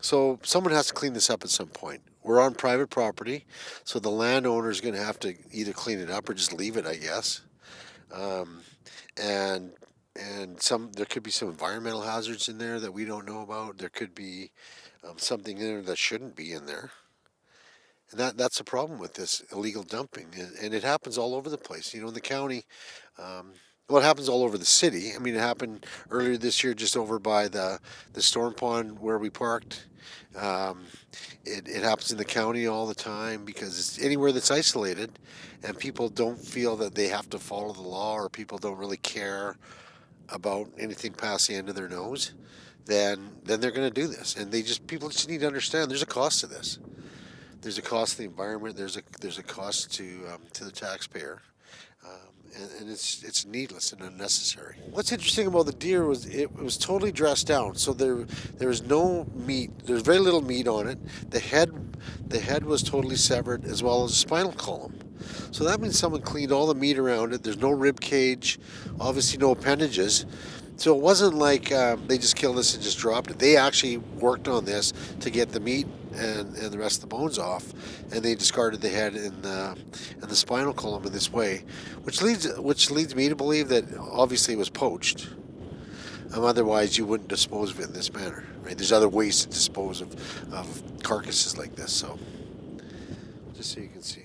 So someone has to clean this up at some point. We're on private property, so the landowner is going to have to either clean it up or just leave it, I guess. Um, and some there could be some environmental hazards in there that we don't know about. There could be something in there that shouldn't be in there, and that's a problem with this illegal dumping, and it happens all over the place. You know, in the county, um, well, it happens all over the city. I mean, it happened earlier this year just over by the storm pond where we parked. Um, it happens in the county all the time because it's anywhere that's isolated, and people don't feel that they have to follow the law, or people don't really care about anything past the end of their nose. Then they're going to do this, and people just need to understand there's a cost to this. There's a cost to the environment. There's a cost to the taxpayer, and it's needless and unnecessary. What's interesting about the deer was it was totally dressed down, so there was no meat. There's very little meat on it. The head was totally severed, as well as the spinal column. So that means someone cleaned all the meat around it. There's no rib cage, obviously no appendages. So it wasn't like they just killed this and just dropped it. They actually worked on this to get the meat and the rest of the bones off, and they discarded the head and the spinal column in this way, which leads me to believe that obviously it was poached. Otherwise, you wouldn't dispose of it in this manner, right? There's other ways to dispose of carcasses like this. So just so you can see.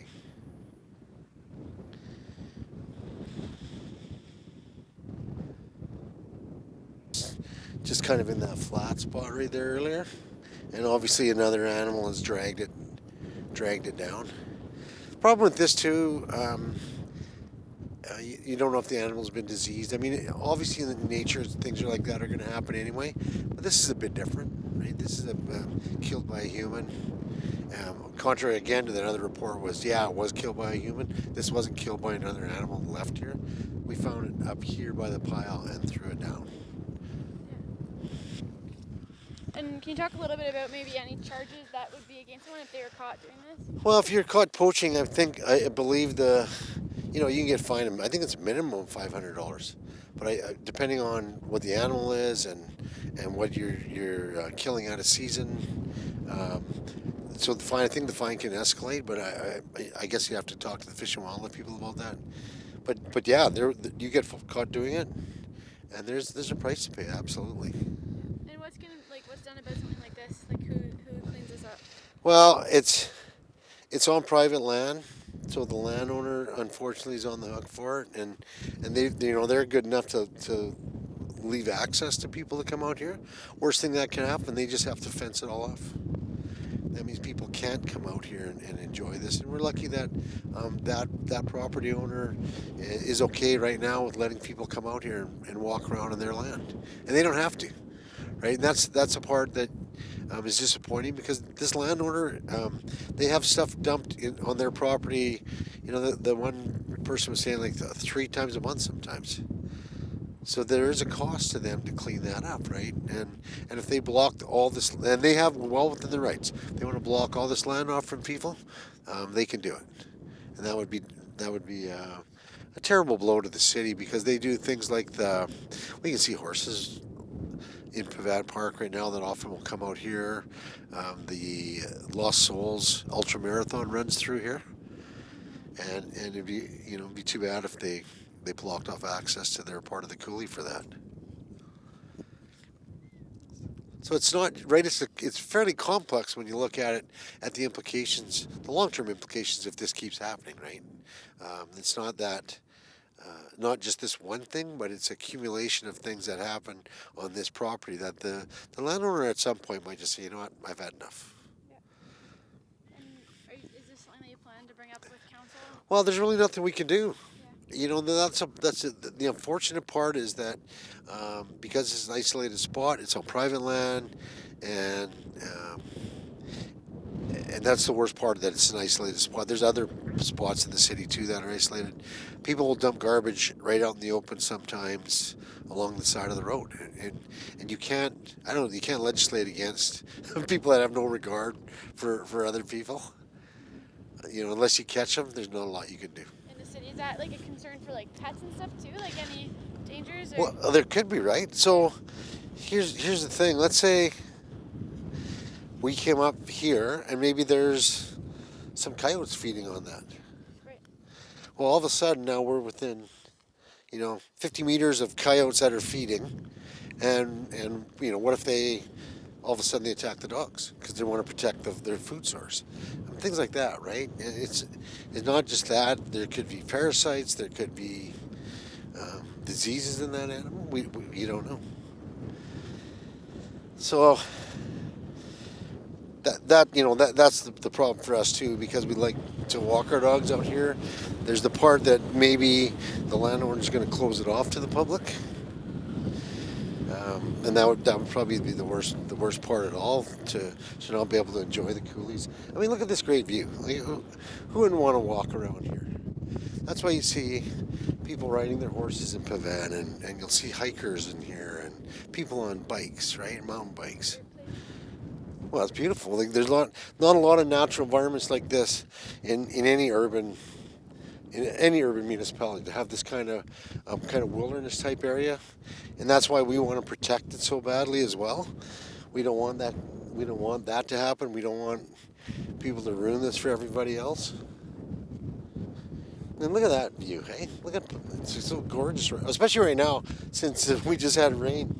Just kind of in that flat spot right there earlier, and obviously another animal has dragged it down. Problem with this too, you don't know if the animal's been diseased. I mean, obviously in nature things are like that are going to happen anyway, but this is a bit different, right? This is killed by a human. Contrary again to that other report was, yeah, it was killed by a human. This wasn't killed by another animal left here. We found it up here by the pile and threw it down. And can you talk a little bit about maybe any charges that would be against someone if they were caught doing this? Well, if you're caught poaching, I believe you can get fined. I think it's minimum $500, but depending on what the animal is and what you're killing out of season. So the fine, I think the fine can escalate, but I guess you have to talk to the Fish and Wildlife people about that. But yeah, you get caught doing it, and there's a price to pay. Absolutely. And what's done about something like this? Like who cleans this up? Well, it's on private land, so the landowner unfortunately is on the hook for it, and they're good enough to leave access to people to come out here. Worst thing that can happen, they just have to fence it all off. That means people can't come out here and enjoy this, and we're lucky that that property owner is okay right now with letting people come out here and walk around on their land, and they don't have to, right? And that's a part that is disappointing because this landowner, they have stuff dumped on their property. You know, the one person was saying like 3 times a month sometimes. So there is a cost to them to clean that up, right? And if they block all this, and they have well within their rights, if they want to block all this land off from people, they can do it, and that would be a terrible blow to the city because they do things like we can see horses in Pavad Park right now that often will come out here. The Lost Souls Ultra Marathon runs through here, and it'd be too bad if they blocked off access to their part of the Coulee for that. So it's not right. It's fairly complex when you look at it at the implications, the long-term implications if this keeps happening. Right? It's not that. Not just this one thing, but it's accumulation of things that happen on this property that the landowner at some point might just say, you know what, I've had enough. And is this something that you plan to bring up with council? Well, there's really nothing we can do. Yeah. The unfortunate part is that because it's an isolated spot, it's on private land, and um, and that's the worst part of that. It's an isolated spot. There's other spots in the city too that are isolated. People will dump garbage right out in the open sometimes along the side of the road, and you can't. I don't know. You can't legislate against people that have no regard for other people. Unless you catch them, there's not a lot you can do. In the city, is that like a concern for like pets and stuff too? Like any dangers? Well, there could be, right? So here's the thing. Let's say we came up here and maybe there's some coyotes feeding on that. Right. Well, all of a sudden now we're within, 50 meters of coyotes that are feeding, and what if they all of a sudden they attack the dogs because they want to protect their food source, and things like that, right? And it's not just that. There could be parasites. There could be diseases in that animal. We you don't know. So that's the problem for us too, because we like to walk our dogs out here. There's the part that maybe the landowner's going to close it off to the public, and that would probably be the worst part at all, to not be able to enjoy the coulees. I mean, look at this great view. Like, who wouldn't want to walk around here? That's why you see people riding their horses in Pavan, and you'll see hikers in here and people on bikes, right, mountain bikes. Well, it's beautiful. Like, there's not a lot of natural environments like this in any urban municipality, to have this kind of wilderness type area, and that's why we want to protect it so badly as well. We don't want that. We don't want that to happen. We don't want people to ruin this for everybody else. And look at that view, hey? Look at, it's so gorgeous, especially right now since we just had rain.